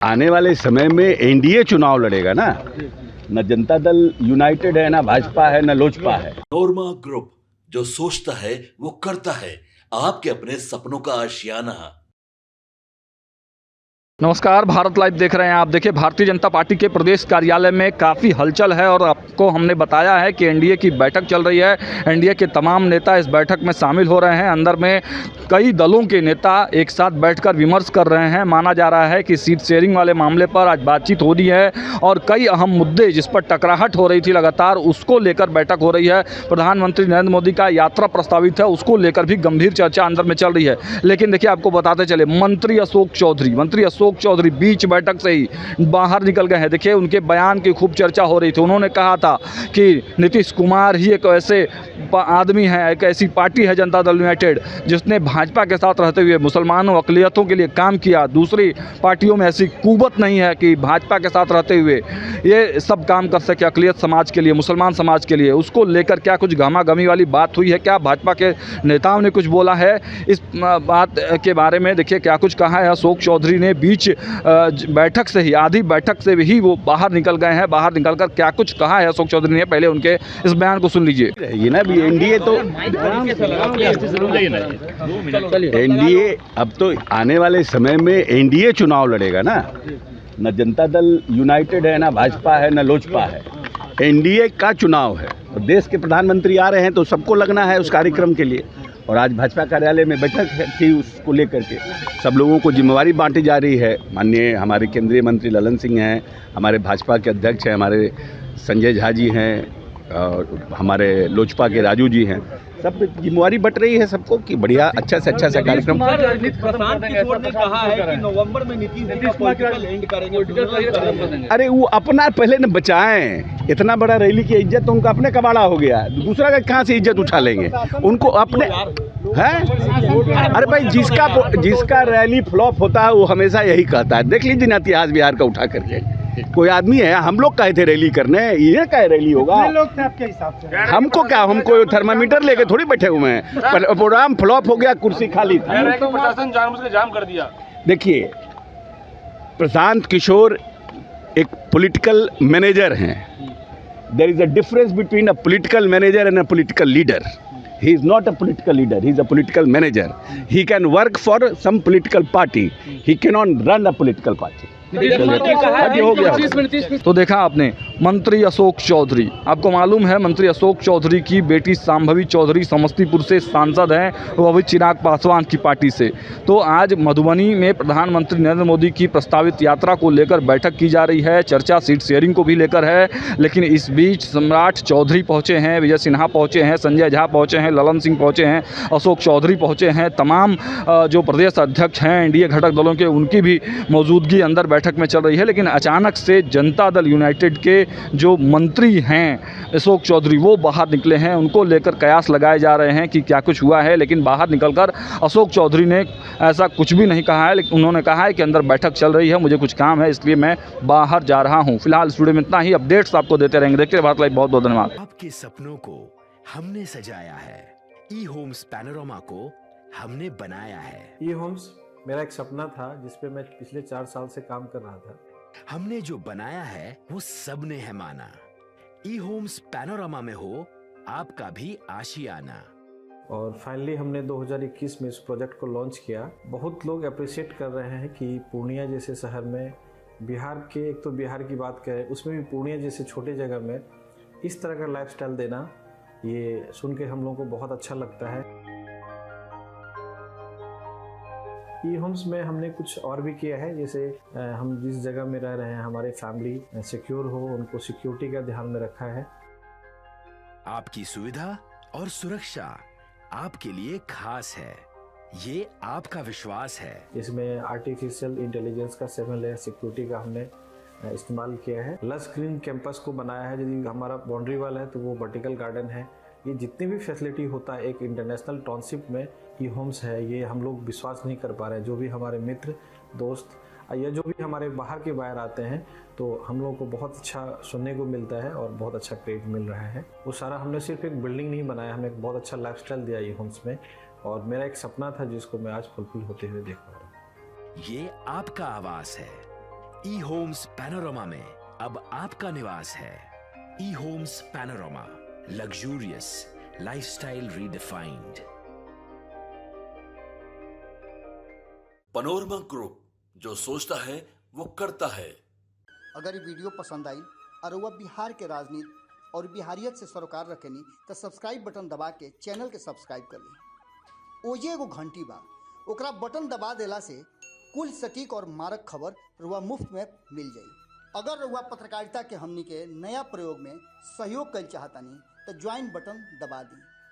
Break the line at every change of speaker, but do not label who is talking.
आने वाले समय में एनडीए चुनाव लड़ेगा ना। न जनता दल यूनाइटेड है, ना भाजपा है, न लोजपा है।
नोरमा ग्रुप, जो सोचता है वो करता है। आपके अपने सपनों का आशियाना।
नमस्कार, भारत लाइव देख रहे हैं आप। देखिए, भारतीय जनता पार्टी के प्रदेश कार्यालय में काफ़ी हलचल है और आपको हमने बताया है कि एनडीए की बैठक चल रही है। एनडीए के तमाम नेता इस बैठक में शामिल हो रहे हैं। अंदर में कई दलों के नेता एक साथ बैठकर विमर्श कर रहे हैं। माना जा रहा है कि सीट शेयरिंग वाले मामले पर आज बातचीत हो रही है और कई अहम मुद्दे जिस पर टकराहट हो रही थी लगातार, उसको लेकर बैठक हो रही है। प्रधानमंत्री नरेंद्र मोदी का यात्रा प्रस्तावित है, उसको लेकर भी गंभीर चर्चा अंदर में चल रही है। लेकिन देखिए, आपको बताते चले, मंत्री अशोक चौधरी बीच बैठक से ही बाहर निकल गए हैं। देखिए, उनके बयान की खूब चर्चा हो रही थी। उन्होंने कहा था कि नीतीश कुमार ही एक ऐसे आदमी है, एक ऐसी पार्टी है जनता दल यूनाइटेड, जिसने भाजपा के साथ रहते हुए मुसलमानों अक़लियतों के लिए काम किया। दूसरी पार्टियों में ऐसी कुव्वत नहीं है कि भाजपा के साथ रहते हुए ये सब काम कर सके अक़लियत समाज के लिए, मुसलमान समाज के लिए। उसको लेकर क्या कुछ गहमा-गहमी वाली बात हुई है? क्या भाजपा के नेताओं ने कुछ बोला है इस बात के बारे में? देखिए क्या कुछ कहा है अशोक चौधरी ने। बीच बैठक से ही, आधी बैठक से ही वो बाहर निकल गए हैं। बाहर निकलकर क्या कुछ कहा है अशोक चौधरी ने, पहले उनके इस बयान को सुन लीजिए।
ये ना भी एनडीए तो एनडीए अब तो आने वाले समय में एनडीए चुनाव लड़ेगा ना। न जनता दल यूनाइटेड है, ना भाजपा है, न लोजपा है। एनडीए का चुनाव है और देश के प्रधानमंत्री आ रहे हैं तो सबको लगना है उस कार्यक्रम के लिए। और आज भाजपा कार्यालय में बैठक थी, उसको लेकर के सब लोगों को जिम्मेवारी बांटी जा रही है। माननीय हमारे केंद्रीय मंत्री ललन सिंह हैं, हमारे भाजपा के अध्यक्ष हैं, हमारे संजय झा जी हैं, और हमारे लोजपा के राजू जी हैं। सब जिम्मेवारी बट रही है सबको कि बढ़िया अच्छा से अच्छा सा कार्यक्रम। अरे वो अपना पहले न बचाएं। इतना बड़ा रैली की इज्जत तो उनका अपने कबाड़ा हो गया, दूसरा का कहाँ से इज्जत उठा लेंगे? उनको अपने है। अरे भाई, जिसका रैली फ्लॉप होता है वो हमेशा यही कहता है। देख लीजिए ना इतिहास बिहार का उठा करके। कोई आदमी है, हम लोग कहे थे रैली करने, ये क्या रैली होगा?
लोग थे आपके हिसाब से?
हमको क्या, हमको थर्मामीटर लेके थोड़ी बैठे हुए हैं। पर प्रोग्राम फ्लॉप हो गया, कुर्सी खाली थी।
प्रशासन जानबूझ के जाम कर दिया।
देखिए, प्रशांत किशोर एक पॉलिटिकल मैनेजर हैं। There is a difference between a political manager and a political leader. He is not a political leader, he is a political manager. He can work for some political party, he cannot run a political party.
तो देखा आपने, मंत्री अशोक चौधरी। आपको मालूम है, मंत्री अशोक चौधरी की बेटी शांभवी चौधरी समस्तीपुर से सांसद हैं, वो भी चिराग पासवान की पार्टी से। तो आज मधुबनी में प्रधानमंत्री नरेंद्र मोदी की प्रस्तावित यात्रा को लेकर बैठक की जा रही है। चर्चा सीट शेयरिंग को भी लेकर है। लेकिन इस बीच सम्राट चौधरी पहुँचे हैं, विजय सिन्हा पहुँचे हैं, संजय झा पहुँचे हैं, ललन सिंह पहुँचे हैं, अशोक चौधरी पहुँचे हैं। तमाम जो प्रदेश अध्यक्ष हैं एनडीए घटक दलों के, उनकी भी मौजूदगी अंदर बैठक में चल रही है। लेकिन अचानक से जनता दल यूनाइटेड के जो मंत्री हैं अशोक चौधरी, वो बाहर निकले हैं। उनको लेकर कयास लगाए जा रहे हैं कि क्या कुछ हुआ है। लेकिन बाहर निकलकर अशोक चौधरी ने ऐसा कुछ भी नहीं कहा है। लेकिन उन्होंने कहा है कि अंदर बैठक चल रही है, मुझे कुछ काम है, इसलिए मैं बाहर जा रहा हूं। फिलहाल स्टूडियो में इतना ही। अपडेट्स आपको देते रहेंगे। देखते रहिए भारत लाइव। बहुत बहुत धन्यवाद।
आपके सपनों को हमने सजाया है, ई होम्स पैनोरमा को हमने बनाया है।
ई होम्स मेरा एक सपना था जिसपे मैं पिछले 4 साल से काम कर रहा था।
हमने जो बनाया है वो सबने है माना। ई होम्स पैनोरमा में हो आपका भी आशियाना।
और फाइनली हमने 2021 में इस प्रोजेक्ट को लॉन्च किया। बहुत लोग अप्रिशिएट कर रहे हैं कि पूर्णिया जैसे शहर में, बिहार के, एक तो बिहार की बात करें उसमें भी पूर्णिया जैसे छोटे जगह में इस तरह का लाइफस्टाइल देना, ये सुन के हम लोगों को बहुत अच्छा लगता है। ई होम्स में हमने कुछ और भी किया है, जैसे हम जिस जगह में रह रहे हैं हमारे फैमिली सिक्योर हो, उनको सिक्योरिटी का ध्यान में रखा है।
आपकी सुविधा और सुरक्षा आपके लिए खास है, ये आपका विश्वास है।
इसमें आर्टिफिशियल इंटेलिजेंस का 7 लेयर सिक्योरिटी का हमने इस्तेमाल किया है। लस ग्रीन कैंपस को बनाया है। यदि हमारा बाउंड्री वाल है तो वो वर्टिकल गार्डन है। ये जितनी भी फैसिलिटी होता है एक इंटरनेशनल टाउनशिप में ई होम्स है, ये हम लोग विश्वास नहीं कर पा रहे हैं। जो भी हमारे मित्र दोस्त या जो भी हमारे बाहर के बाहर आते हैं तो हम लोगों को बहुत अच्छा सुनने को मिलता है और बहुत अच्छा क्रेडिट मिल रहा है। वो सारा हमने सिर्फ एक बिल्डिंग नहीं बनाया, हमें एक बहुत अच्छा लाइफस्टाइल दिया ई होम्स में। और मेरा एक सपना था जिसको मैं आज फुलफिल होते हुए देख पा रहा हूँ।
ये आपका आवास है, ई होम्स पैनोरामा में अब आपका निवास है। E Homes Panorama, luxurious lifestyle redefined.
Panorama group, जो सोचता है वो करता है।
अगर ये वीडियो पसंद आई और वह बिहार के राजनीति और बिहारियत से सरोकार रखेनी तो सब्सक्राइब बटन दबा के चैनल के सब्सक्राइब कर ली। ओजे एगो घंटी बा, ओकरा बटन दबा देला से कुल सटीक और मारक खबर रुआ मुफ्त में मिल जाई। अगर रुआ पत्रकारिता के हमनी के नया प्रयोग में सहयोग कर चाहतानी तो ज्वाइन बटन दबा दी।